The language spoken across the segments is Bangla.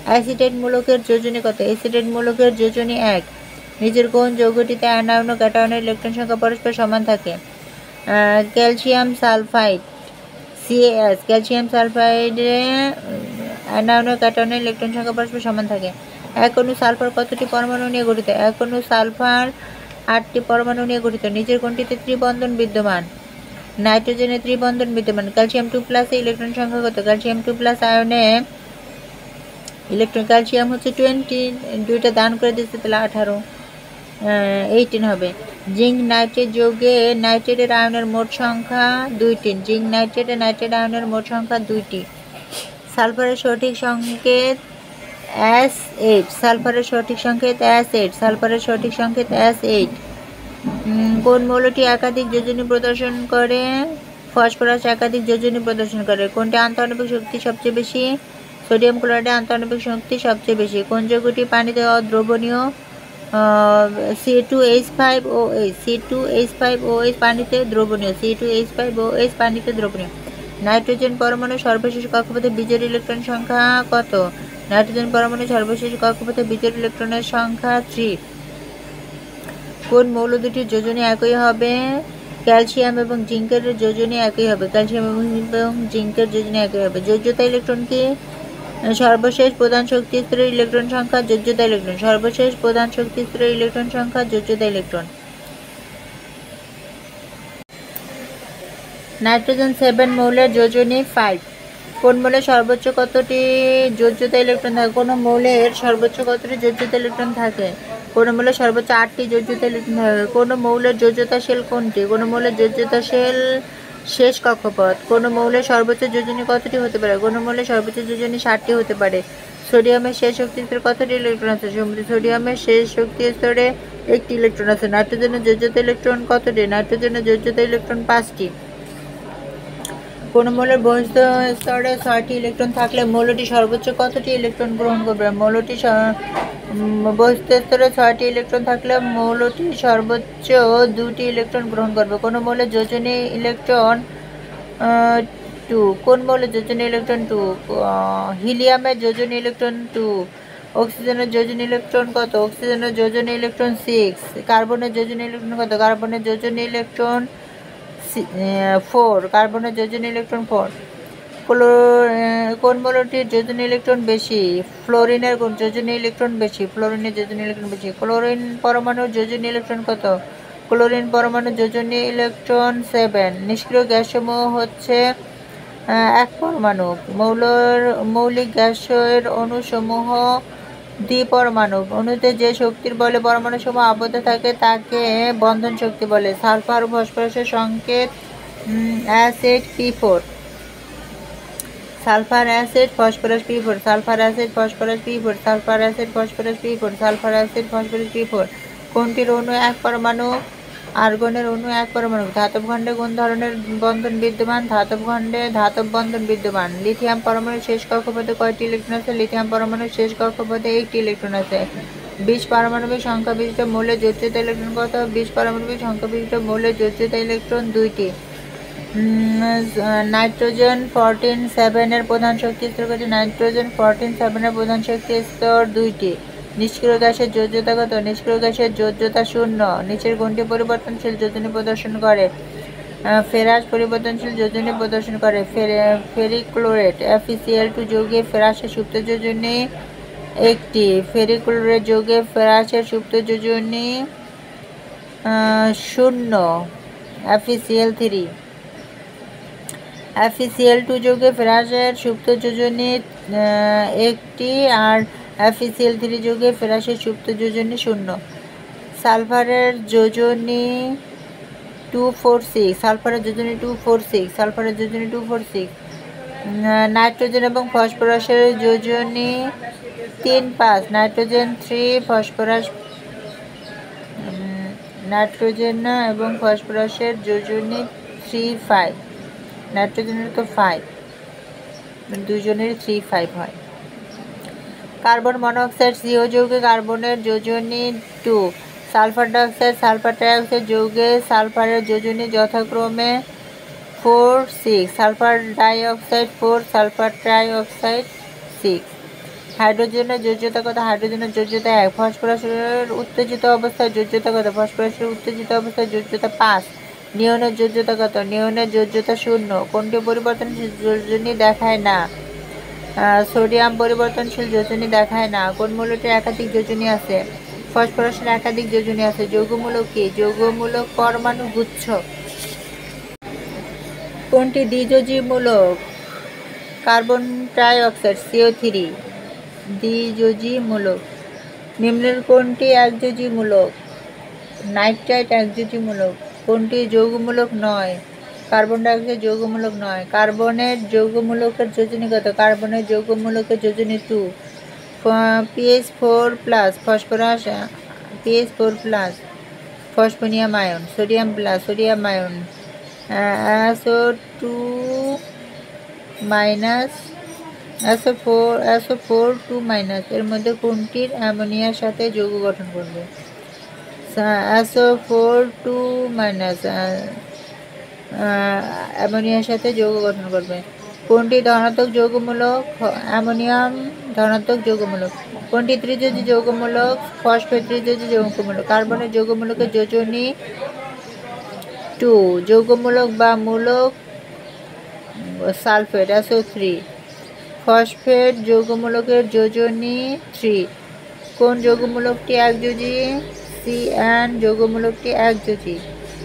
অ্যাসিটেট মূলকের যোজনী কত? অ্যাসিটেট মূলকের যোজনী 1। নিচের কোন যৌগটিতে অ্যানায়ন ও ক্যাটায়নের ইলেকট্রন সংখ্যা পরস্পর সমান থাকে? Calcium sulphide CaS। ক্যালসিয়াম সালফাইডে অ্যানায়ন ও ক্যাটায়নের ইলেকট্রন সংখ্যা পরস্পর সমান থাকে। এক অণু সালফার কতটি পরমাণু নিয়ে গঠিত? এক অণু সালফার 8টি পরমাণু নিয়ে গঠিত। নিচের কোনটিতে ত্রিবন্ধন বিদ্যমান? নাইট্রোজেনে ত্রিবন্ধন বিদ্যমান। ক্যালসিয়াম 2+ ইলেকট্রন সংখ্যা কত? ক্যালসিয়াম 2+ আয়নে ইলেকট্রন, ক্যালসিয়াম হচ্ছে 20, 2টা দান করে দিচ্ছে, তাহলে 18 হবে। জিঙ্ক নাইট্রেট যৌগে নাইট্রেটের আয়নের মোট সংখ্যা 2টি। জিঙ্ক নাইট্রেটে নাইট্রেট আয়নের মোট সংখ্যা 2টি। সালফারের সঠিক সংকেত S8। সালফারের সঠিক সংকেত S8। সালফারের সঠিক সংকেত S8। কোন মৌলটি একাধিক যোজনী প্রদর্শন করে? ফসফরাস একাধিক যোজনী প্রদর্শন করে। কোনটি আন্তঃআণবিক শক্তি সবচেয়ে বেশি? সোডিয়াম ক্লোরাইডে আন্তঃআণবিক শক্তি সবচেয়ে বেশি। কোন যৌগটি পানিতে অদ্রবণীয়? C2H5OH। C2H5OH পানিতে দ্রবণীয়। C2H5OH পানিতে দ্রবণীয়। নাইট্রোজেন পরমাণু সর্বশেষ কক্ষপথে বিজোড় ইলেকট্রন সংখ্যা কত? নাইট্রোজেন পরমাণু সর্বশেষ কক্ষপথে বিজোড় ইলেকট্রনের সংখ্যা 3। কোন মৌল দুটির যোজনী একই হবে? ক্যালসিয়াম এবং জিঙ্কের যোজনী একই হবে। ক্যালসিয়াম এবং জিঙ্কের যোজনী একই হবে। যোজ্যতা ইলেকট্রন কি? সর্বশেষ প্রধান শক্তি স্তরের ইলেকট্রন সংখ্যা যোজ্যতা ইলেকট্রন। সর্বশেষ প্রধান শক্তি স্তরের ইলেকট্রন সংখ্যা যোজ্যতা ইলেকট্রন। নাইট্রোজেন 7 মৌলের যোজনী 5। কোন মৌলের সর্বোচ্চ কতটি যোজ্যতা ইলেকট্রন থাকে? কোন মৌলের সর্বোচ্চ কতটি যোজ্যতা ইলেকট্রন থাকে? কোন মৌলের সর্বোচ্চ 8টি যোজ্যতা ইলেকট্রন থাকে। কোন মৌলের যোজ্যতাশীল কোনটি? কোন মৌলের যোজ্যতাশীল শেষ কক্ষপথ। কোন মৌলের সর্বোচ্চ যোজনী কতটি হতে পারে? কোন মৌলের সর্বোচ্চ যোজনী 60টি হতে পারে। সোডিয়ামের শেষ শক্তি স্তরে কতটি ইলেকট্রন আছে? সোডিয়ামের শেষ শক্তি স্তরে 1টি ইলেকট্রন আছে। নাইট্রোজেনের যোজ্যতা ইলেকট্রন কতটি? নাইট্রোজেনের যোজ্যতা ইলেকট্রন 5টি। কোন মৌলের বহিস্থ স্তরে 6টি ইলেকট্রন থাকলে মৌলটি সর্বোচ্চ কতটি ইলেকট্রন গ্রহণ করবে? মৌলটি বহিস্থ স্তরে 6টি ইলেকট্রন থাকলে মৌলটি সর্বোচ্চ 2টি ইলেকট্রন গ্রহণ করবে। কোন মৌলের যোজনী ইলেকট্রন 2। কোন মৌলের যোজনী ইলেকট্রন 2? হিলিয়ামের যোজনী ইলেকট্রন 2। অক্সিজেনের যোজনী ইলেকট্রন কত? অক্সিজেনের যোজনী ইলেকট্রন 6। কার্বনের যোজনী ইলেকট্রন কত? কার্বনের যোজনী ইলেকট্রন 4। কার্বনের যোজনী ইলেকট্রন 4। কোন মৌলটির যোজনী ইলেকট্রন বেশি? ফ্লোরিনের যোজনী ইলেকট্রন বেশি। ফ্লোরিনের যোজনী ইলেকট্রন বেশি। ক্লোরিন পরমাণুর যোজনী ইলেকট্রন কত? ক্লোরিন পরমাণুর যোজনী ইলেকট্রন 7। নিষ্ক্রিয় গ্যাসসমূহ হচ্ছে 1 পরমাণু। মৌলিক গ্যাসের অণুসমূহ দ্বিপরমাণু। অণুতে যে শক্তির বলে পরমাণুসমূহ আবদ্ধ থাকে তাকে বন্ধন শক্তি বলে। সালফার ও ফসফরাসের সংকেত acid P4। Sulphur acid phosphorus P4। Sulphur acid phosphorus P4। Sulphur acid phosphorus P4। Sulphur acid phosphorus P4। কোনটির অণু 1 পরমাণু? আর্গনের অণু 1 পরমাণু। ধাতব খণ্ডে কোন ধরনের বন্ধন বিদ্যমান? ধাতব খণ্ডে ধাতব বন্ধন বিদ্যমান। লিথিয়াম পরমাণুর শেষ কক্ষপথে কয়টি ইলেকট্রন আছে? লিথিয়াম পরমাণুর শেষ কক্ষপথে 1টি ইলেকট্রন আছে। 20 পারমাণবিক সংখ্যা বিশিষ্ট মৌলের যোজ্যতা ইলেকট্রন কত? 20 পারমাণবিক সংখ্যা বিশিষ্ট মৌলের যোজ্যতা ইলেকট্রন 2টি। নাইট্রোজেন 14-7 এর প্রধান শক্তি স্তর কয়টি? নাইট্রোজেন 14-7 এর প্রধান শক্তি স্তর 2টি। নিষ্ক্রিয় গ্যাসের যোজ্যতা কত? নিষ্ক্রিয় গ্যাসের যোজ্যতা 0। নিচের কোনটি পরিবর্তনশীল যোজনী প্রদর্শন করে? ফেরাস পরিবর্তনশীল যোজনী প্রদর্শন করে। ফেরিক ক্লোরেট FeCl2 যৌগে ফেরাসের সুপ্ত যোজনী 1টি। ফেরিক ক্লোরেট যৌগে ফেরাসের সুপ্ত যোজনী 0। FeCl3। FeCl2 যৌগে ফেরাসের সুপ্ত যোজনী 1টি আর FeCl3 যৌগে ফেরাসের সুপ্ত যোজনী 0। সালফারের যোজনী 246। সালফারের যোজনী 246। সালফারের যোজনী 246। নাইট্রোজেন এবং ফসফরাসের যোজনী 3-5। Nitrogen 3 phosphorus. নাইট্রোজেন এবং ফসফরাসের যোজনী 3-5। নাইট্রোজেনের তো 5, দুজনের 3-5 হয়। কার্বন মনোক্সাইড CO যৌগে কার্বনের যোজনী 2। সালফার ডাইঅক্সাইড সালফার ট্রাইঅক্সাইড যৌগে সালফারের যোজনী যথাক্রমে 4-6। Sulphur dioxide 4, sulphur trioxide 6। হাইড্রোজেনের যোজ্যতা কত? হাইড্রোজেনের যোজ্যতা 1। ফসফরাসের উত্তেজিত অবস্থায় যোজ্যতা কত? ফসফরাসের উত্তেজিত অবস্থায় যোজ্যতা 5। নিয়নের যোজ্যতা কত? নিয়নের যোজ্যতা 0। কোনটি পরিবর্তনশীল যোজনী দেখায় না? সোডিয়াম পরিবর্তনশীল যোজনী দেখায় না। কোন মৌলটির একাধিক যোজনী আছে? ফসফরাসের একাধিক যোজনী আছে। যৌগমূলক কি? যৌগমূলক পরমাণু গুচ্ছ। কোনটি দ্বিযোজী মূলক? কার্বন ট্রাই অক্সাইড CO3 দ্বিযোজী মূলক। নিম্নের কোনটি একযোজী মূলক? নাইট্রাইট একযোজী মূলক। কোনটি যৌগমূলক নয়? কার্বন ডাইঅক্সাইড যৌগমূলক নয়। কার্বনের যৌগমূলকের যোজনী কত? কার্বনের যৌগমূলকের যোজনী 2। PH4+, phosphorus PH4+, phosphonium ion. Sodium plus, sodium ion. SO2 minus, SO4 2 minus. এর মধ্যে কোনটির অ্যামোনিয়ার সাথে যৌগ গঠন করবে? SO4 2 মাইনাস অ্যামোনিয়ার সাথে যৌগ গঠন করবে। কোনটি ধনাত্মক যৌগমূলক? অ্যামোনিয়াম ধনাত্মক যৌগমূলক। কোনটি ত্রিযোজী যৌগমূলক? ফসফেট ত্রিযোজী যৌগমূলক। কার্বনের যৌগমূলকের যোজনী 2। যৌগমূলক বা মূলক সালফেট SO3। ফসফেট যৌগমূলকের যোজনী 3। কোন যৌগমূলকটি একযোজী? CN যৌগমূলকটি একযোজী।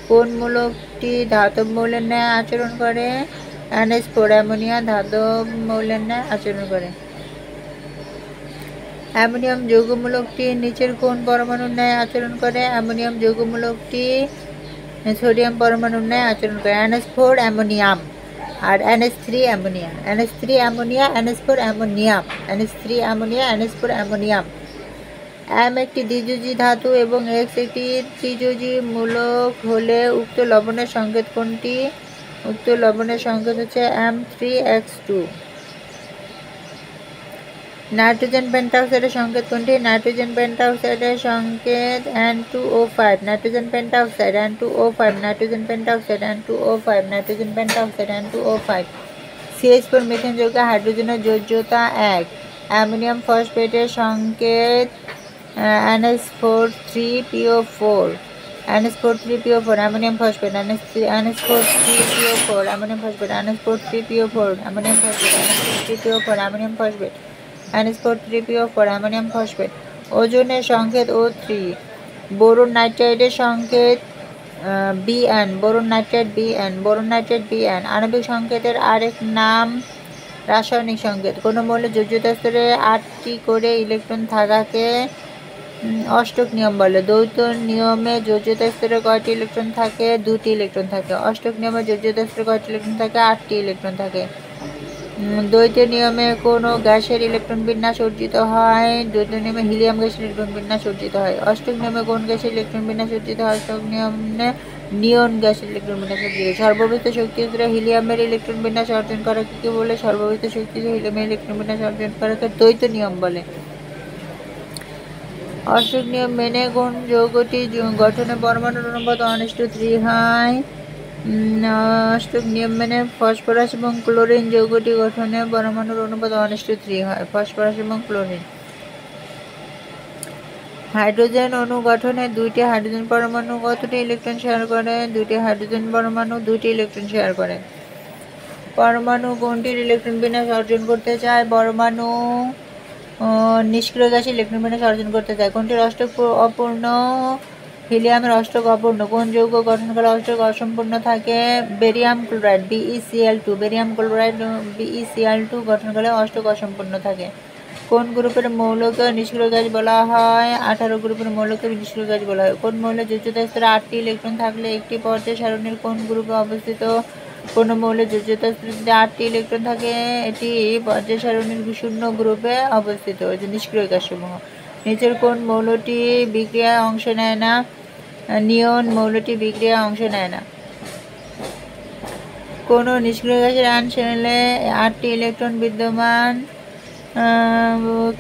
কোন মূলকটি ধাতব মৌলের ন্যায় আচরণ করে? NH4 অ্যামোনিয়া ধাতব মৌলের ন্যায় আচরণ করে। অ্যামোনিয়াম যৌগমূলকটি নিচের কোন পরমাণুর ন্যায় আচরণ করে? অ্যামোনিয়াম যৌগমূলকটি সোডিয়াম পরমাণুর ন্যায় আচরণ করে। NH4 অ্যামোনিয়াম আর NH3 ammonia. NH3 ammonia, NH4 ammonium. NH3 ammonia, NH4 ammonium. M একটি দ্বিযোজী ধাতু এবং X একটি ত্রিযোজী মূলক হলে উক্ত লবণের সংকেত কোনটি? উক্ত লবণের সংকেত হচ্ছে M3X2। নাইট্রোজেন পেন্টাঅক্সাইডের সংকেত কোনটি? নাইট্রোজেন পেন্টাঅক্সাইডের সংকেত N2O5। Nitrogen pentoxide N2O5, nitrogen pentoxide N2O5, nitrogen pentoxide N2O5। CH4 methane যৌগে হাইড্রোজেনের যোজ্যতা 1। অ্যামোনিয়াম ফসফেটের সংকেত NH4 3PO4। NH4 3PO4 ammonium phosphate. NH4 3PO4 ammonium phosphate. NH4 3PO4 ammonium phosphate. NH4 3PO4 ammonium phosphate. NH4 3PO4 ammonium phosphate. ওজনের সংকেত O3। বোরন নাইট্রাইডের সংকেত Bn। Boron nitride Bn। Boron nitride Bn। আণবিক সংকেতের আরেক নাম রাসায়নিক সংকেত। কোনো মৌলের যোজ্যতা স্তরে 8টি করে ইলেকট্রন থাকাকে অষ্টক নিয়ম বলে। দ্বৈত নিয়মে যোজ্যতা স্তরে কয়টি ইলেকট্রন থাকে? 2টি ইলেকট্রন থাকে। অষ্টক নিয়মে যোজ্যতা স্তরে কয়টি ইলেকট্রন থাকে? 8টি ইলেকট্রন থাকে। দ্বৈত নিয়মে কোনো গ্যাসের ইলেকট্রন বিন্যাস অর্জিত হয়? দ্বৈত নিয়মে হিলিয়াম গ্যাসের ইলেকট্রন বিন্যাস অর্জিত হয়। অষ্টক নিয়মে কোন গ্যাসের ইলেকট্রন বিন্যাস অর্জিত হয়? অষ্টক নিয়মে নিয়ন গ্যাসের ইলেকট্রন বিন্যাস অর্জিত হয়। সর্ববৃত্ত শক্তি স্তরে হিলিয়ামের ইলেকট্রন বিন্যাস অর্জন করাকে কি বলে? সর্ববৃত্ত শক্তি স্তরে হিলিয়ামের ইলেকট্রন বিন্যাস অর্জন করাকে দ্বৈত নিয়ম বলে। অষ্টক নিয়ম মেনে কোন যৌগটি গঠনে পরমাণুর অনুপাত 1:3 হয়? অষ্টক নিয়ম মেনে ফসফরাস এবং ক্লোরিন যৌগটি গঠনে পরমাণুর অনুপাত 1:3 হয়। ফসফরাস এবং ক্লোরিন। হাইড্রোজেন অণু গঠনে 2টি হাইড্রোজেন পরমাণু কতটি ইলেকট্রন শেয়ার করে? 2টি হাইড্রোজেন পরমাণু 2টি ইলেকট্রন শেয়ার করে। পরমাণু কোনটির ইলেকট্রন বিন্যাস অর্জন করতে চায়? পরমাণু নিষ্ক্রিয় গ্যাসের ইলেকট্রন বিন্যাস অর্জন করতে চায়। কোনটির অষ্টক অপূর্ণ? হিলিয়ামের অষ্টক অপূর্ণ। কোন যৌগ গঠন করা অষ্টক অসম্পূর্ণ থাকে? Barium chloride BeCl2। Barium chloride BeCl2 গঠন করে অষ্টক অসম্পূর্ণ থাকে। কোন গ্রুপের মৌলকে নিষ্ক্রিয় গ্যাস বলা হয়? 18 গ্রুপের মৌলকে নিষ্ক্রিয় গ্যাস বলা হয়। কোন মৌলের যোজ্যতা স্তরে 8টি ইলেকট্রন থাকলে একটি পর্যায় সারণীর কোন গ্রুপে অবস্থিত? কোন মৌলের যোজ্যতা স্তরে যদি 8টি ইলেকট্রন থাকে এটি পর্যায় সারণীর 0 গ্রুপে অবস্থিত। নিষ্ক্রিয় গ্যাস সমূহ। নিচের কোন মৌলটি বিক্রিয়ায় অংশ নেয় না? নিয়ন মৌলটি বিক্রিয়ায় অংশ নেয় না। কোনো নিষ্ক্রিয় গ্যাসের আয়ন শেলে 8টি ইলেকট্রন বিদ্যমান।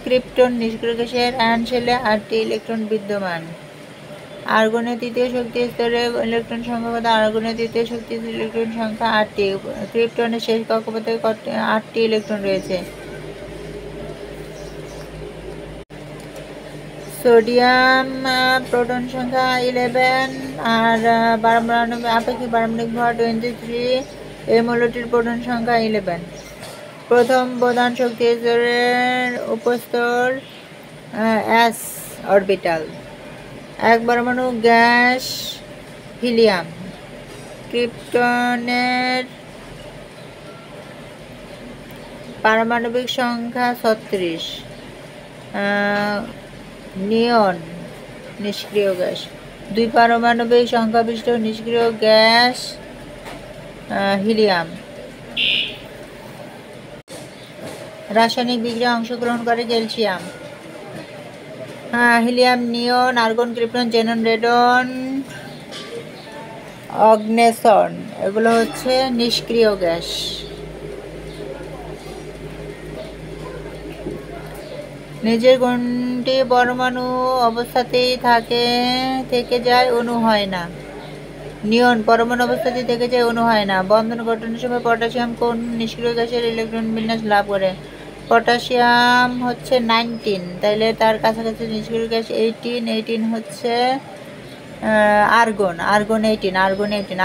ক্রিপ্টন নিষ্ক্রিয় গ্যাসের আয়ন শেলে 8টি ইলেকট্রন বিদ্যমান। আর্গনের তৃতীয় শক্তি স্তরে ইলেকট্রন সংখ্যা কত? আর্গনের তৃতীয় শক্তি স্তরে ইলেকট্রন সংখ্যা 8টি। ক্রিপ্টনের শেষ কক্ষপথে 8টি ইলেকট্রন রয়েছে। সোডিয়াম প্রোটন সংখ্যা 11 আর পারমাণবিক আপেক্ষিক পারমাণবিক ভর 23। এই মৌলটির প্রোটন সংখ্যা 11। প্রথম প্রধান শক্তি স্তরের উপস্তর s অরবিটাল। এক পরমাণু গ্যাস হিলিয়াম। ক্রিপ্টনের পারমাণবিক সংখ্যা 36। নিয়ন নিষ্ক্রিয় গ্যাস। দুই পারমাণবিক সংখ্যাবিষ্ট নিষ্ক্রিয় গ্যাস হিলিয়াম। রাসায়নিক বিক্রিয়ায় অংশগ্রহণ করে ক্যালসিয়াম। হিলিয়াম, নিয়ন, আর্গন, ক্রিপ্টন, জেনন, রেডন, অগ্নেসন এগুলো হচ্ছে নিষ্ক্রিয় গ্যাস। নিজের কোনটি পরমাণু অবস্থাতেই থেকে যায়, অণু হয় না? নিয়ন পরমাণু অবস্থাতেই থেকে যায়, অণু হয় না। বন্ধন গঠনের সময় পটাশিয়াম কোন নিষ্ক্রিয় গ্যাসের ইলেকট্রন বিন্যাস লাভ করে? পটাশিয়াম হচ্ছে 19, তাইলে তার কাছাকাছি নিষ্ক্রিয় গ্যাস 18 হচ্ছে আর্গন 18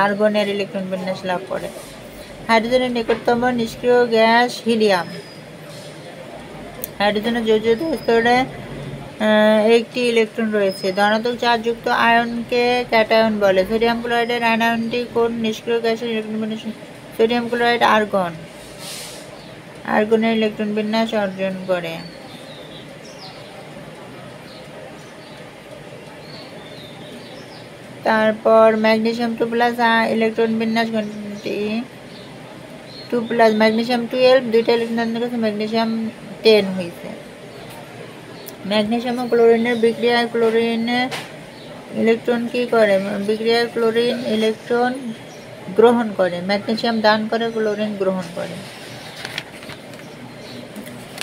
আর্গনের ইলেকট্রন বিন্যাস লাভ করে। হাইড্রোজেনের নিকটতম নিষ্ক্রিয় গ্যাস হিলিয়াম। হাইড্রোজেনের যোজ্যতা স্তরে একটি ইলেকট্রন রয়েছে। ধনাত্মক চার্জযুক্ত আয়নকে ক্যাটায়ন বলে। সোডিয়াম ক্লোরাইডের আয়নটি কোন নিষ্ক্রিয় গ্যাসের ইলেকট্রন বিন্যাস? সোডিয়াম ক্লোরাইড আর্গনের ইলেকট্রন বিন্যাস অর্জন করে। তারপর ম্যাগনেসিয়াম 2+ ইলেকট্রন বিন্যাস কোনটি? 2+। ম্যাগনেসিয়াম 12 দুইটা ইলেকট্রন দান করেছে, ম্যাগনেসিয়াম 10 হয়েছে। ম্যাগনেসিয়াম ও ক্লোরিনের বিক্রিয়ায় ক্লোরিনের ইলেকট্রন কি করে? বিক্রিয়ায় ক্লোরিন ইলেকট্রন গ্রহণ করে। ম্যাগনেসিয়াম দান করে, ক্লোরিন গ্রহণ করে।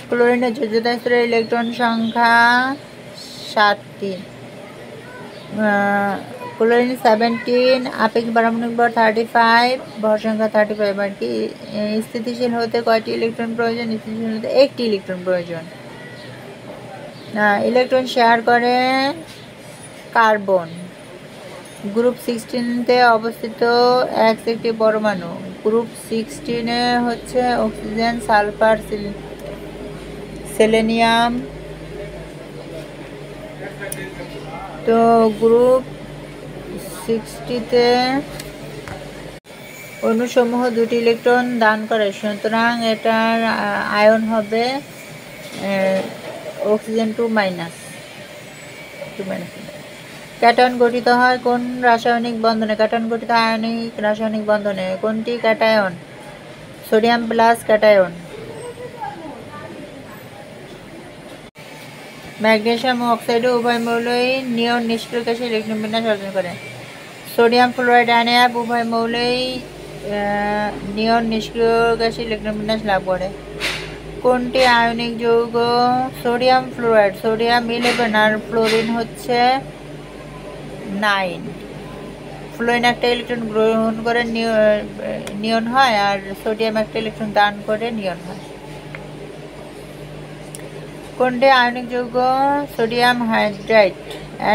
ক্লোরিনের যোজ্যতা স্তরের ইলেকট্রন সংখ্যা 7টি। ক্লোরিন 17, আপেক্ষিক পারমাণবিক ভর 35, ভর সংখ্যা 35 আর কি। স্থিতিশীল হতে কয়টি ইলেকট্রন প্রয়োজন? স্থিতিশীল হতে একটি ইলেকট্রন প্রয়োজন। ইলেকট্রন শেয়ার করে কার্বন। গ্রুপ 16-তে অবস্থিত একটি পরমাণু। গ্রুপ 16-এ হচ্ছে অক্সিজেন, সালফার, সেলেনিয়াম। তো গ্রুপ 60-তে অণুসমূহ 2টি ইলেকট্রন দান করে, সুতরাং এটার আয়ন হবে অক্সিজেন 2-। ক্যাটায়ন গঠিত হয় কোন রাসায়নিক বন্ধনে? ক্যাটায়ন গঠিত আয়নিক রাসায়নিক বন্ধনে। কোনটি ক্যাটায়ন? Sodium plus cation. ম্যাগনেসিয়াম ও অক্সাইড উভয় মৌলই নিয়ন নিষ্ক্রিয় গ্যাসের ইলেকট্রন বিন্যাস অর্জন করে। সোডিয়াম ফ্লোরাইড NaF উভয় মৌলই নিয়ন নিষ্ক্রিয় গ্যাসের ইলেকট্রন বিন্যাস লাভ করে। কোনটি আয়নিক যৌগ? Sodium fluoride. সোডিয়াম 11 আর ফ্লোরিন হচ্ছে 9। ফ্লোরিন একটা ইলেকট্রন গ্রহণ করে নিয়ন হয়, আর সোডিয়াম একটা ইলেকট্রন দান করে নিয়ন হয়। কোনটি আয়নিক যৌগ? সোডিয়াম হাইড্রাইড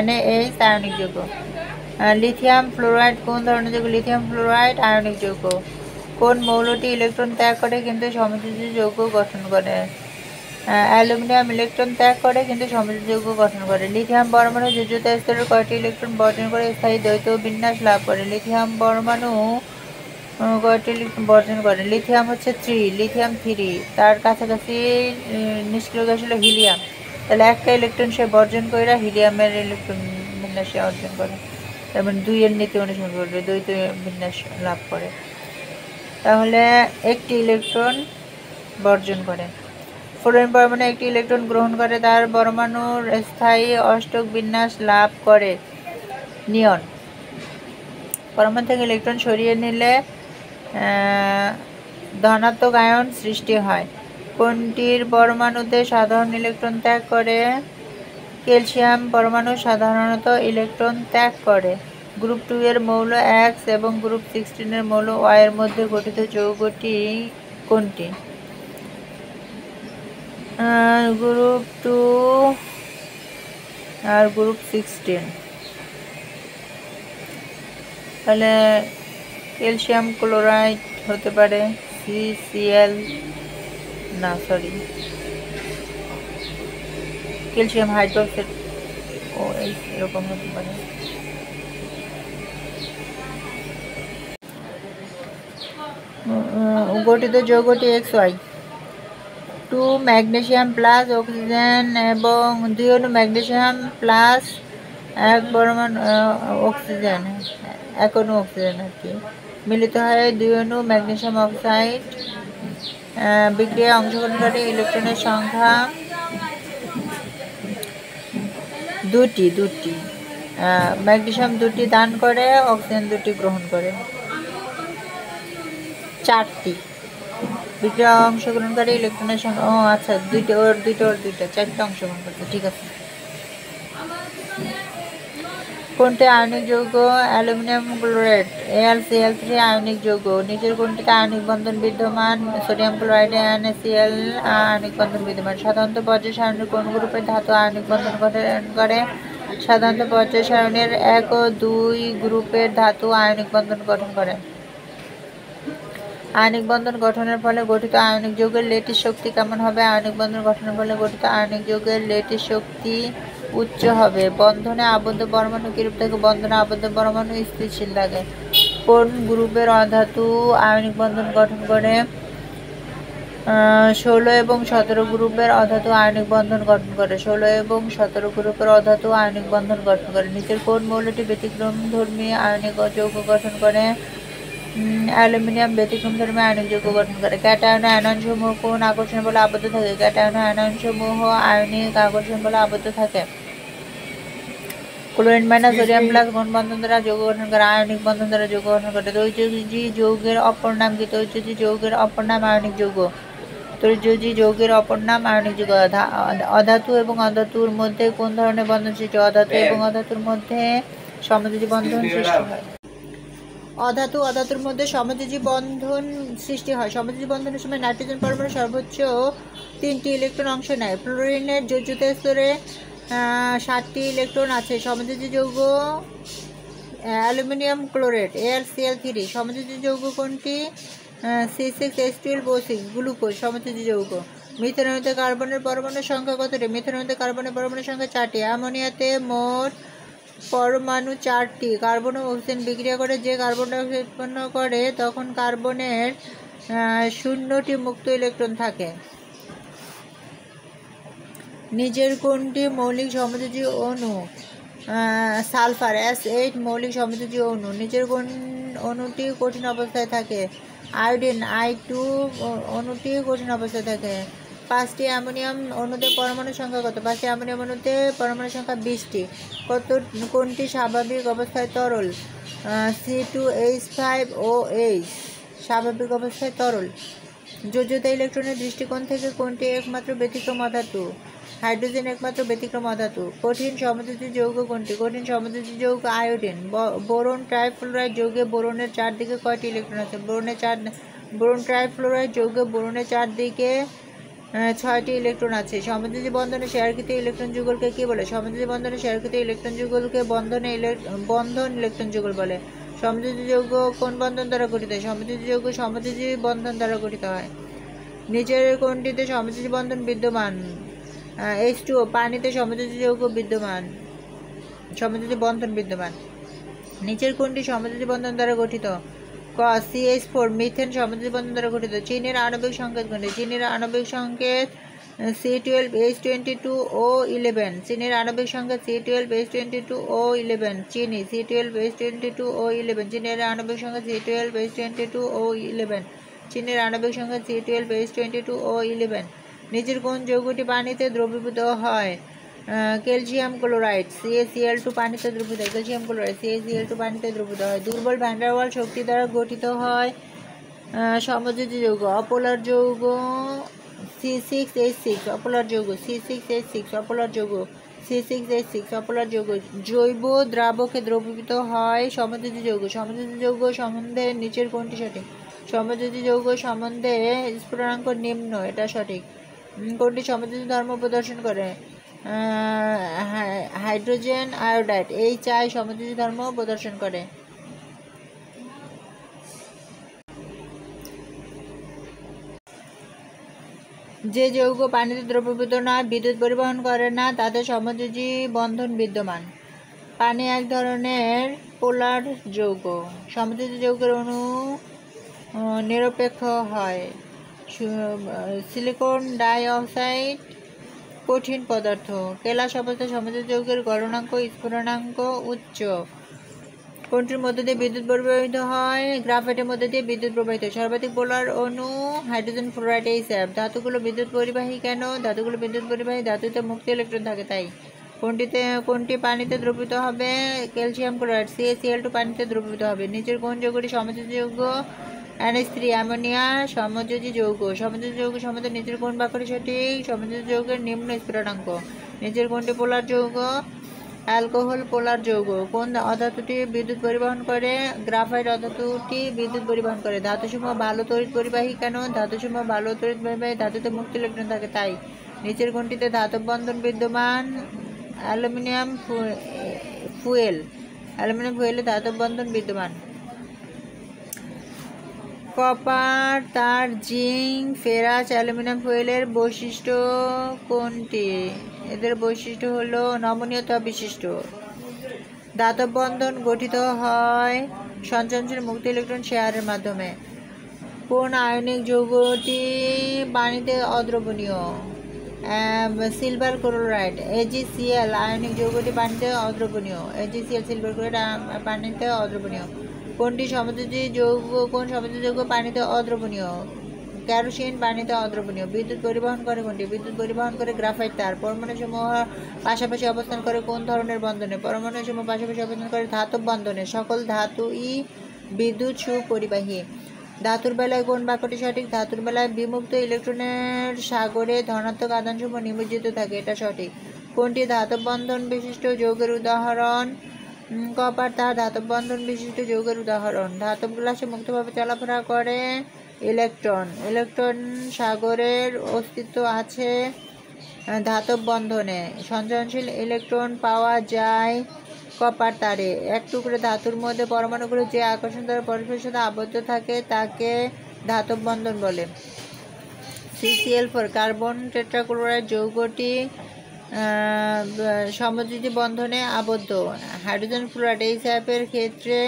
NaH আয়নিক যৌগ। লিথিয়াম ফ্লোরাইড কোন ধরনের যৌগ? লিথিয়াম ফ্লোরাইড আয়নিক যৌগ। কোন মৌলটি ইলেকট্রন ত্যাগ করে কিন্তু সমযোজী যৌগ গঠন করে? অ্যালুমিনিয়াম ইলেকট্রন ত্যাগ করে কিন্তু সমযোজী যৌগ গঠন করে। লিথিয়াম পরমাণু যোজ্যতা স্তরের কয়টি ইলেকট্রন বর্জন করে স্থায়ী দ্বৈত বিন্যাস লাভ করে? লিথিয়াম পরমাণু কয়টি ইলেকট্রন বর্জন করে? লিথিয়াম হচ্ছে 3, লিথিয়াম 3। তার কাছাকাছি নিষ্ক্রিয় গ্যাস হলো হিলিয়াম, তাহলে একটা ইলেকট্রন সে বর্জন করে হিলিয়ামের ইলেকট্রন বিন্যাসে অর্জন করে। তার মানে 2-এর নীতি অনুসরণ করবে, দ্বৈত বিন্যাস লাভ করে। তাহলে একটি ইলেকট্রন বর্জন করে। ফ্লোরিন পরমাণু একটি ইলেকট্রন গ্রহণ করে, তার পরমাণুর স্থায়ী অষ্টক বিন্যাস লাভ করে। নিয়ন পরমাণু থেকে ইলেকট্রন সরিয়ে নিলে ধনাত্মক আয়ন সৃষ্টি হয়। কোনটির পরমাণুতে সাধারণ ইলেকট্রন ত্যাগ করে? ক্যালসিয়াম পরমাণু সাধারণত ইলেকট্রন ত্যাগ করে। গ্রুপ 2 এর মৌল X এবং গ্রুপ 16 এর মৌল Y এর মধ্যে গঠিত যৌগটি কোনটি? গ্রুপ 2 আর গ্রুপ 16। তাহলে ক্যালসিয়াম ক্লোরাইড হতে পারে CCl, না সরি, ক্যালসিয়াম হাইড্রোক্সাইড OH এরকম হতে পারে। গঠিত যৌগটি XY, 2 ম্যাগনেসিয়াম প্লাস অক্সিজেন এবং 2 অণু ম্যাগনেসিয়াম প্লাস 1 পরমাণু অক্সিজেন, 1 অণু অক্সিজেন আর কি, মিলিত হয় 2 অণু ম্যাগনেসিয়াম অক্সাইড। বিক্রিয়ায় অংশগ্রহণকারী ইলেকট্রনের সংখ্যা দুটি। ম্যাগনেসিয়াম 2টি দান করে, অক্সিজেন 2টি গ্রহণ করে। 4টি বিক্রিয়া অংশগ্রহণকারী ইলেকট্রনের সংখ্যা, আচ্ছা দুইটা 4টা অংশগ্রহণ করছে, ঠিক আছে। কোনটি আয়নিক যৌগ? অ্যালুমিনিয়াম ক্লোরাইড AlCl3 আয়নিক যৌগ। নিচের কোনটিতে আয়নিক বন্ধন বিদ্যমান? সোডিয়াম ক্লোরাইডে NaCl আয়নিক বন্ধন বিদ্যমান। সাধারণত পর্যায় সারণীর কোন গ্রুপের ধাতু আয়নিক বন্ধন গঠন করে? সাধারণত পর্যায় সারণীর 1 ও 2 গ্রুপের ধাতু আয়নিক বন্ধন গঠন করে। আয়নিক বন্ধন গঠনের ফলে গঠিত আয়নিক যৌগের ল্যাটিস শক্তি কেমন হবে? আয়নিক বন্ধন গঠনের ফলে গঠিত আয়নিক যৌগের ল্যাটিস শক্তি উচ্চ হবে। বন্ধনে আবদ্ধ পরমাণু কিরূপ থাকে? বন্ধনে আবদ্ধ পরমাণু স্থিতিশীল থাকে। কোন গ্রুপের অধাতু আয়নিক বন্ধন গঠন করে? 16 এবং 17 গ্রুপের অধাতু আয়নিক বন্ধন গঠন করে। 16 এবং 17 গ্রুপের অধাতু আয়নিক বন্ধন গঠন করে। নিচের কোন মৌলটি ব্যতিক্রমধর্মী আয়নিক যৌগ গঠন করে? অ্যালুমিনিয়াম ব্যতিক্রমধর্মী আয়নিক যৌগ গঠন করে। ক্যাটায়ন ও অ্যানায়ন সমূহ কোন আকর্ষণ বলে আবদ্ধ থাকে? ক্যাটায়ন ও অ্যানায়ন সমূহ আয়নিক আকর্ষণ বলে আবদ্ধ থাকে। ক্লোরিন মাইনাস সোডিয়াম প্লাস কোন বন্ধন দ্বারা যৌগ গঠন করে? আয়নিক বন্ধন দ্বারা যৌগ গঠন করে। তৈজজি যৌগের অপর নাম কি? তৈজজি যৌগের অপর নাম আয়নিক যৌগ। তৈজজি যৌগের অপর নাম আয়নিক যৌগ। অধাতু এবং অধাতুর মধ্যে কোন ধরনের বন্ধন সৃষ্টি? অধাতু এবং অধাতুর মধ্যে সমযোজী বন্ধন সৃষ্টি হয়। অধাতুর মধ্যে সমযোজী বন্ধন সৃষ্টি হয়। সমযোজী বন্ধনের সময় নাইট্রোজেন পরমাণু সর্বোচ্চ 3টি ইলেকট্রন অংশ নেয়। ফ্লোরিনের যোজ্যতা স্তরে 7টি ইলেকট্রন আছে। সমযোজী যৌগ অ্যালুমিনিয়াম ক্লোরাইড AlCl3। সমযোজী যৌগ কোনটি? C6H12O6 গ্লুকোজ সমযোজী যৌগ। মিথেন অণুতে কার্বনের পরমাণুর সংখ্যা কতটি? মিথেন অণুতে কার্বনের পরমাণুর সংখ্যা 4টি। অ্যামোনিয়াতে মোট পরমাণু 4টি। কার্বন ও অক্সিজেন বিক্রিয়া করে যে কার্বন ডাইঅক্সাইড উৎপন্ন করে তখন কার্বনের 0টি মুক্ত ইলেকট্রন থাকে। নিচের কোনটি মৌলিক সমযোজী অণু? সালফার S8 মৌলিক সমযোজী অণু। নিচের কোন অণুটি কঠিন অবস্থায় থাকে? আয়োডিন I2 অণুটি কঠিন অবস্থায় থাকে। 5টি অ্যামোনিয়াম অণুতে পরমাণুর সংখ্যা কত? 5টি অ্যামোনিয়াম অণুতে পরমাণুর সংখ্যা 20টি। কোনটি স্বাভাবিক অবস্থায় তরল? C2H5OH স্বাভাবিক অবস্থায় তরল। যোজ্যতা ইলেকট্রনের দৃষ্টিকোণ থেকে কোনটি একমাত্র ব্যতিক্রম অধাতু? হাইড্রোজেন একমাত্র ব্যতিক্রম অধাতু। কঠিন সমযোজী যৌগ কোনটি? কঠিন সমযোজী যৌগ আয়োডিন। বোরন ট্রাইফ্লোরাইড যৌগে বোরনের চারদিকে কয়টি ইলেকট্রন আছে? বোরন ট্রাইফ্লোরাইড যৌগে বোরনের চারদিকে 6টি ইলেকট্রন আছে। সমযোজী বন্ধনে শেয়ারকৃত ইলেকট্রন যুগলকে কি বলে? সমযোজী বন্ধনে শেয়ারকৃত ইলেকট্রন যুগলকে বন্ধন ইলেকট্রন যুগল বলে। সমযোজী যৌগ কোন বন্ধন দ্বারা গঠিত হয়? সমযোজী যৌগ সমযোজী বন্ধন দ্বারা গঠিত হয়। নিচের কোনটিতে সমযোজী বন্ধন বিদ্যমান? H2O পানিতে সমযোজী যৌগ বিদ্যমান, সমযোজী বন্ধন বিদ্যমান। নিচের কোনটি সমযোজী বন্ধন দ্বারা গঠিত? ক CH4 মিথেন সমযোজী বন্ধন দ্বারা গঠিত। চিনির আণবিক সংকেত কোনটি? চিনির আণবিক সংকেত C12H22O11। চিনির আণবিক সংকেত C12H22O11। চিনি C12H22O11। চিনির আণবিক সংকেত C12H22O11। চিনির আণবিক সংকেত C12H22O11। নিচের কোন যৌগটি পানিতে দ্রবীভূত হয়? ক্যালসিয়াম ক্লোরাইড CaCl2 পানিতে দ্রবীভূত হয়। ক্যালসিয়াম ক্লোরাইড CaCl2 পানিতে দ্রবীভূত হয়। দুর্বল ভ্যান ডার ওয়াল শক্তি দ্বারা গঠিত হয় সমযোজী যৌগ। অপোলার যৌগ C6H6 অপোলার যৌগ C6H6 অপোলার যৌগ C6H6 অপোলার যৌগ। জৈব দ্রাবকে দ্রবীভূত হয় সমযোজী যৌগ। সমযোজী যৌগ সম্বন্ধে নিচের কোনটি সঠিক? সমযোজী যৌগ সম্বন্ধে স্ফুটনাঙ্ক নিম্ন, এটা সঠিক। কোনটি সমযোজী ধর্ম প্রদর্শন করে? Hydrogen iodide. এই চাই সমযোজী ধর্ম প্রদর্শন করে। যে যৌগ পানিতে দ্রবীভূত নয়, বিদ্যুৎ পরিবহন করে না, তাদের সমযোজী বন্ধন বিদ্যমান। পানি এক ধরনের পোলার যৌগ। সমযোজী যৌগের অণু নিরপেক্ষ হয়। সিলিকন ডাই অক্সাইড কঠিন পদার্থ। কেলাস অবস্থায় সমযোজী যৌগের গলনাঙ্ক স্ফুটনাঙ্ক উচ্চ। কোনটির মধ্যে দিয়ে বিদ্যুৎ প্রবাহিত হয়? গ্রাফাইটের মধ্যে দিয়ে বিদ্যুৎ প্রবাহিত। সর্বাধিক পোলার অণু হাইড্রোজেন ফ্লোরাইড HF। ধাতুগুলো বিদ্যুৎ পরিবাহী কেন? ধাতুগুলো বিদ্যুৎ পরিবাহী, ধাতুতে মুক্ত ইলেকট্রন থাকে তাই। কোনটি পানিতে দ্রবীভূত হবে? ক্যালসিয়াম ক্লোরাইড CaCl2 পানিতে দ্রবীভূত হবে। নিচের কোন যৌগটি সমযোজী যৌগ? NH3 অ্যামোনিয়া সমযোজী যৌগ। সমযোজী যৌগ সম্বন্ধে নিচের কোন বাক্যটি সঠিক? সমযোজী যৌগের নিম্ন স্ফুটনাঙ্ক। নিচের কোনটি পোলার যৌগ? অ্যালকোহল পোলার যৌগ। কোন অধাতুটি বিদ্যুৎ পরিবহন করে? গ্রাফাইট অধাতুটি বিদ্যুৎ পরিবহন করে। ধাতুসমূহ ভালো তড়িৎ পরিবাহী কেন? ধাতুসমূহ ভালো তড়িৎ পরিবাহী, ধাতুতে মুক্ত ইলেকট্রন থাকে তাই। নিচের কোনটিতে ধাতব বন্ধন বিদ্যমান? Aluminium fuel. অ্যালুমিনিয়াম ফুয়েলে ধাতব বন্ধন বিদ্যমান। কপার, তার, জিঙ্ক, ফেরাস, অ্যালুমিনিয়াম ফুয়েলের বৈশিষ্ট্য কোনটি? এদের বৈশিষ্ট্য হলো নমনীয়তা বিশিষ্ট। ধাতব বন্ধন গঠিত হয় সঞ্চরণশীল মুক্ত ইলেকট্রন শেয়ারের মাধ্যমে। কোন আয়নিক যৌগটি পানিতে অদ্রবণীয়? Silver chloride. AgCl আয়নিক যৌগটি পানিতে অদ্রবণীয়। AgCl সিলভার ক্লোরাইড পানিতে অদ্রবণীয়। কোনটি সমযোজী যৌগ? কোন সমযোজী যৌগ পানিতে অদ্রবণীয়? কেরোসিন পানিতে অদ্রবণীয়। বিদ্যুৎ পরিবহন করে কোনটি? বিদ্যুৎ পরিবহন করে গ্রাফাইট তার। পরমাণুসমূহ পাশাপাশি অবস্থান করে কোন ধরনের বন্ধনে? পরমাণুসমূহ পাশাপাশি অবস্থান করে ধাতব বন্ধনে। সকল ধাতুই বিদ্যুৎ সুপরিবাহী। ধাতুর বেলায় কোন বাক্যটি সঠিক? ধাতুর বেলায় বিমুক্ত ইলেকট্রনের সাগরে ধনাত্মক আধানসমূহ নিমজ্জিত থাকে, এটা সঠিক। কোনটি ধাতব বন্ধন বিশিষ্ট যৌগের উদাহরণ? কপার তার ধাতব বন্ধন বিশিষ্ট যৌগের উদাহরণ। ধাতব গ্লাসে মুক্তভাবে চলাফেরা করে ইলেকট্রন। ইলেকট্রন সাগরের অস্তিত্ব আছে ধাতব বন্ধনে। সঞ্চরণশীল ইলেকট্রন পাওয়া যায় কপার তারে। এক টুকরো ধাতুর মধ্যে পরমাণুগুলো যে আকর্ষণ দ্বারা পরস্পরের সাথে আবদ্ধ থাকে তাকে ধাতব বন্ধন বলে। CCl4 কার্বন টেট্রাক্লোরাইড যৌগটি সমযোজী বন্ধনে আবদ্ধ। হাইড্রোজেন ফ্লোরাইড HF এর ক্ষেত্রে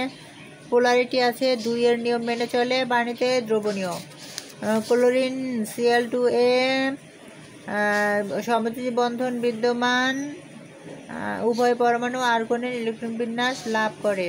পোলারিটি আছে 2 এর নিয়ম মেনে চলে, পানিতে দ্রবণীয়। ক্লোরিন Cl2A সমযোজী বন্ধন বিদ্যমান। উভয় পরমাণু আর্গনের ইলেকট্রন বিন্যাস লাভ করে।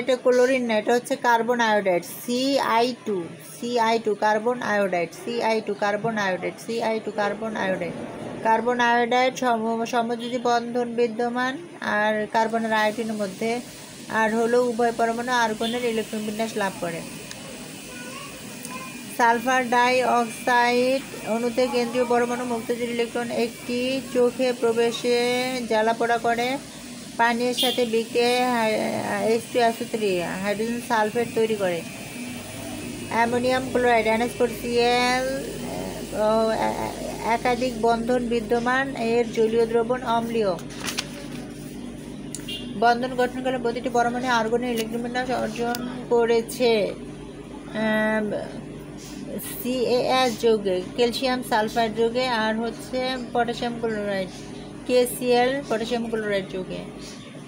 এটা ক্লোরিন না, এটা হচ্ছে carbon iodide CI2 carbon iodide CI2 carbon iodide CI2 carbon iodide. Carbon iodide সমযোজী বন্ধন বিদ্যমান আর কার্বনের আয়োডিনের মধ্যে, আর হলো উভয় পরমাণু আর্গনের ইলেকট্রন বিন্যাস লাভ করে। সালফার ডাই অক্সাইড অণুতে কেন্দ্রীয় পরমাণু মুক্তজোড় ইলেকট্রন একটি চোখে প্রবেশে জ্বালাপোড়া করে। পানির সাথে বিক্রিয়ায় H2SO3 হাইড্রোজেন সালফেট তৈরি করে। অ্যামোনিয়াম ক্লোরাইড NH4Cl একাধিক বন্ধন বিদ্যমান, এর জলীয় দ্রবণ অম্লীয়। বন্ধন গঠনকালে প্রতিটি পরমাণু আর্গনের ইলেকট্রন বিন্যাস অর্জন করেছে। CaS যৌগে, ক্যালসিয়াম সালফাইড যৌগে, আর হচ্ছে potassium chloride KCl potassium chloride যৌগে।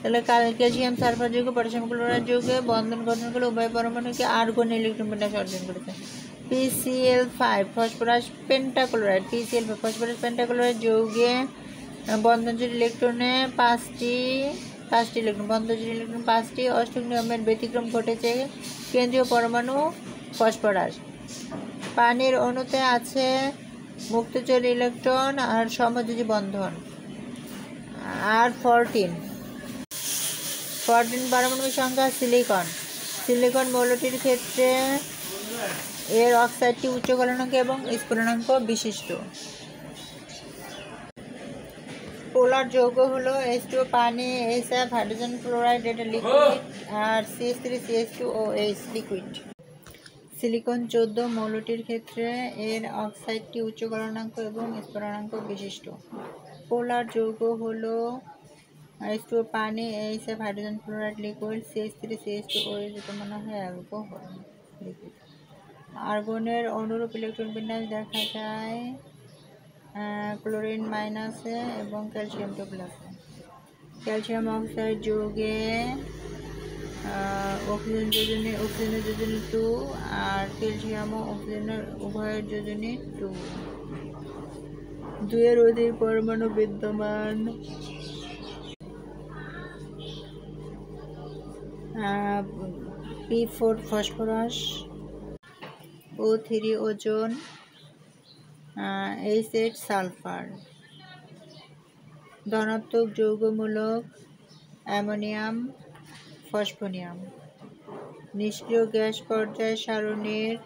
তাহলে ক্যালসিয়াম সালফার যৌগে, পটাশিয়াম ক্লোরাইড যৌগে বন্ধন গঠন করে উভয় পরমাণুকে আর্গন ইলেকট্রন বিন্যাস অর্জন করেছে। PCl5 phosphorus pentachloride PCl5 phosphorus pentachloride যৌগে বন্ধনজোড় ইলেকট্রনে 5টি ইলেকট্রন, বন্ধনজোড় ইলেকট্রন 5টি। অষ্টক নিয়মের ব্যতিক্রম ঘটেছে। কেন্দ্রীয় পরমাণু ফসফরাস। পানির অণুতে আছে মুক্তচর ইলেকট্রন আর সমযোজী বন্ধন। আর 14 পারমাণবিক সংখ্যা সিলিকন মৌলটির ক্ষেত্রে এর অক্সাইডটি উচ্চ গলনাঙ্ক এবং স্ফুটনাঙ্ক বিশিষ্ট। পোলার যৌগ হলো H2O পানি, HF হাইড্রোজেন ফ্লোরাইড এটা লিকুইড, আর CH3CH2OH লিকুইড। সিলিকন 14 মৌলটির ক্ষেত্রে এর অক্সাইডটি উচ্চ গলনাঙ্ক এবং স্ফুটনাঙ্ক বিশিষ্ট। পোলার যৌগ হলো H2O পানি, HF hydrogen fluoride liquid, CH3 CH2O যেটা মনে হয় অ্যালকোহল লিকুইড। আর্গনের অনুরূপ ইলেকট্রন বিন্যাস দেখা যায় ক্লোরিন মাইনাসে এবং ক্যালসিয়াম 2 প্লাসে। ক্যালসিয়াম অক্সাইড যৌগে অক্সিজেনের যোজনী 2 আর ক্যালসিয়াম ও অক্সিজেনের উভয়ের যোজনী 2। 2 এর অধিক পরমাণু বিদ্যমান। P4 phosphorus, O3 ozone, H8 sulphur. ধনাত্মক যৌগমূলক অ্যামোনিয়াম, ফসফোনিয়াম। নিষ্ক্রিয় গ্যাস পর্যায় সারণীর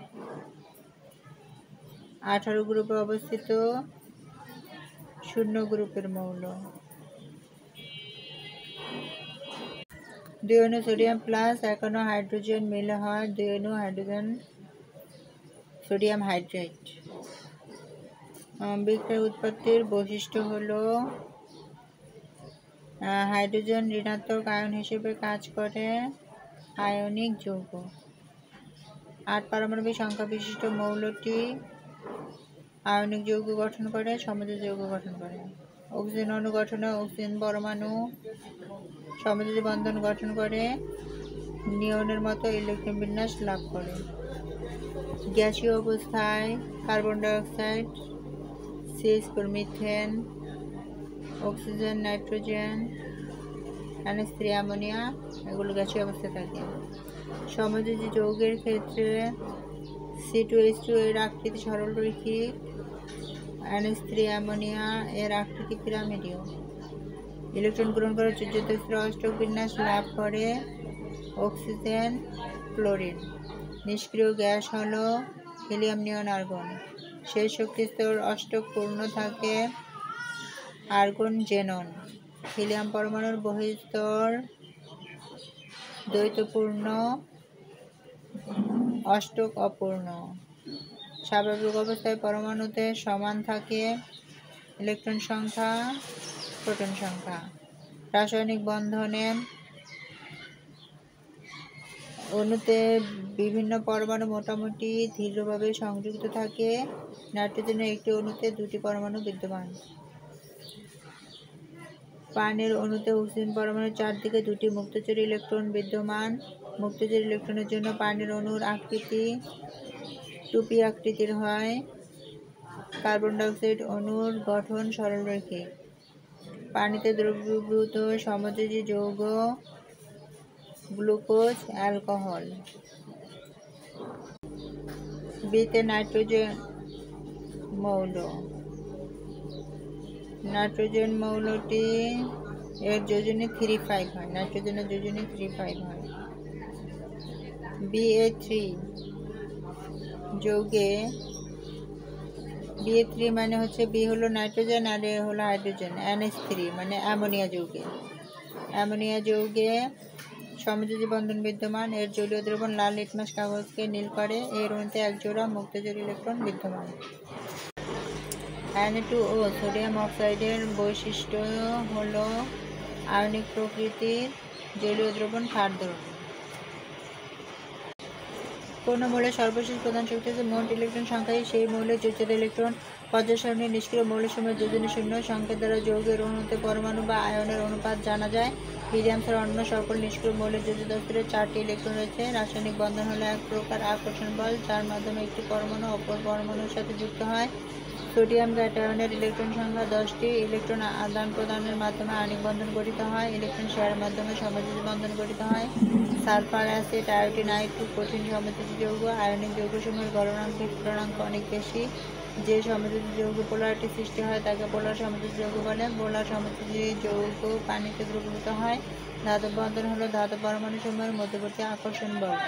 18 গ্রুপে অবস্থিত 0 গ্রুপের মৌল। 2 অণু সোডিয়াম প্লাস 1 অণু হাইড্রোজেন মিলে হয় 2 অণু হাইড্রোজেন সোডিয়াম হাইড্রেট। বিক্রিয়ার উৎপত্তির বৈশিষ্ট্য হলো হাইড্রোজেন ঋণাত্মক আয়ন হিসেবে কাজ করে আয়নিক যৌগ। 8 পারমাণবিক সংখ্যা বিশিষ্ট মৌলটি আয়নিক যৌগ গঠন করে, সমযোজী যৌগ গঠন করে। অক্সিজেন অণু গঠনে অক্সিজেন পরমাণু সমযোজী বন্ধন গঠন করে নিয়নের মতো ইলেকট্রন বিন্যাস লাভ করে। গ্যাসীয় অবস্থায় carbon dioxide, CH4 methane, oxygen, nitrogen, NH3 ammonia এগুলো গ্যাসীয় অবস্থায় থাকে। সমযোজী যৌগের ক্ষেত্রে C2H2 এর আকৃতি সরলরৈখিক, NH3 অ্যামোনিয়া এর আকৃতি পিরামিডীয়। ইলেকট্রন গ্রহণ করে যোজ্যতা স্তরে অষ্টক বিন্যাস লাভ করে অক্সিজেন, ক্লোরিন। নিষ্ক্রিয় গ্যাস হলো হিলিয়াম, নিয়ন, আর্গন। শেষ শক্তি স্তর অষ্টক পূর্ণ থাকে আর্গন, জেনন। হিলিয়াম পরমাণুর বহিঃস্তর দ্বৈতপূর্ণ, অষ্টক অপূর্ণ। স্বাভাবিক অবস্থায় পরমাণুতে সমান থাকে ইলেকট্রন সংখ্যা, প্রোটন সংখ্যা। রাসায়নিক বন্ধনে অণুতে বিভিন্ন পরমাণু মোটামুটি দৃঢ়ভাবে সংযুক্ত থাকে। নাইট্রোজেনের একটি অণুতে 2টি পরমাণু বিদ্যমান। পানির অণুতে অক্সিজেন পরমাণুর চারদিকে 2টি মুক্তচুরী ইলেকট্রন বিদ্যমান। মুক্তচুরী ইলেকট্রনের জন্য পানির অণুর আকৃতি 2p আকৃতির হয়। কার্বন ডাইঅক্সাইড অণুর গঠন সরলরৈখিক। পানিতে দ্রবীভূত সমযোজী যৌগ গ্লুকোজ, অ্যালকোহল। বিতে নাইট্রোজেন মৌল। নাইট্রোজেন মৌলটি এর যোজনী 3,5 হয়। নাইট্রোজেনের যোজনী 3,5 হয়। Ba3 যৌগে Ba3 মানে হচ্ছে B হলো নাইট্রোজেন আর A হলো হাইড্রোজেন। NH3 মানে অ্যামোনিয়া যৌগে। অ্যামোনিয়া যৌগে সমযোজী বন্ধন বিদ্যমান। এর জলীয় দ্রবণ লাল লিটমাস কাগজকে নীল করে। এর অণুতে এক জোড়া মুক্তচুরী ইলেকট্রন বিদ্যমান। Na2O সোডিয়াম অক্সাইডের বৈশিষ্ট্য হলো আয়নিক প্রকৃতির, জলীয় দ্রবণ ক্ষার ধর্মী। কোন মৌলের সর্বশেষ প্রধান শক্তি হচ্ছে মোট ইলেকট্রন সংখ্যাই সেই মৌলের যোজ্যতা ইলেকট্রন পর্যায় সারণীর নিষ্ক্রিয় মৌলের সময় যোজনী 0 সংখ্যা দ্বারা যৌগের অণুতে পরমাণু বা আয়নের অনুপাত জানা যায়। হিলিয়াম ছাড়া অন্য সকল নিষ্ক্রিয় মৌলের যোজ্যতা স্তরে 4টি ইলেকট্রন রয়েছে। রাসায়নিক বন্ধন হলো এক প্রকার আকর্ষণ বল, যার মাধ্যমে একটি পরমাণু অপর পরমাণুর সাথে যুক্ত হয়। সোডিয়াম ক্যাটায়নের ইলেকট্রন সংখ্যা 10টি। ইলেকট্রন আদান প্রদানের মাধ্যমে আণবিক বন্ধন গঠিত হয়। ইলেকট্রন শেয়ারের মাধ্যমে সমযোজী বন্ধন গঠিত হয়। সালফার, অ্যাসিড, আয়োডিন, I2 কঠিন সমযোজী যৌগ। আয়নিক যৌগসমূহের গলনাঙ্ক, স্ফুটনাঙ্ক অনেক বেশি। যে সমযোজী যৌগ পোলারিটি সৃষ্টি হয় তাকে পোলার সমযোজী যৌগ বলে। পোলার সমযোজী যৌগ পানিতে দ্রবীভূত হয়। ধাতব বন্ধন হলো ধাতব পরমাণুসমূহের মধ্যবর্তী আকর্ষণ বল।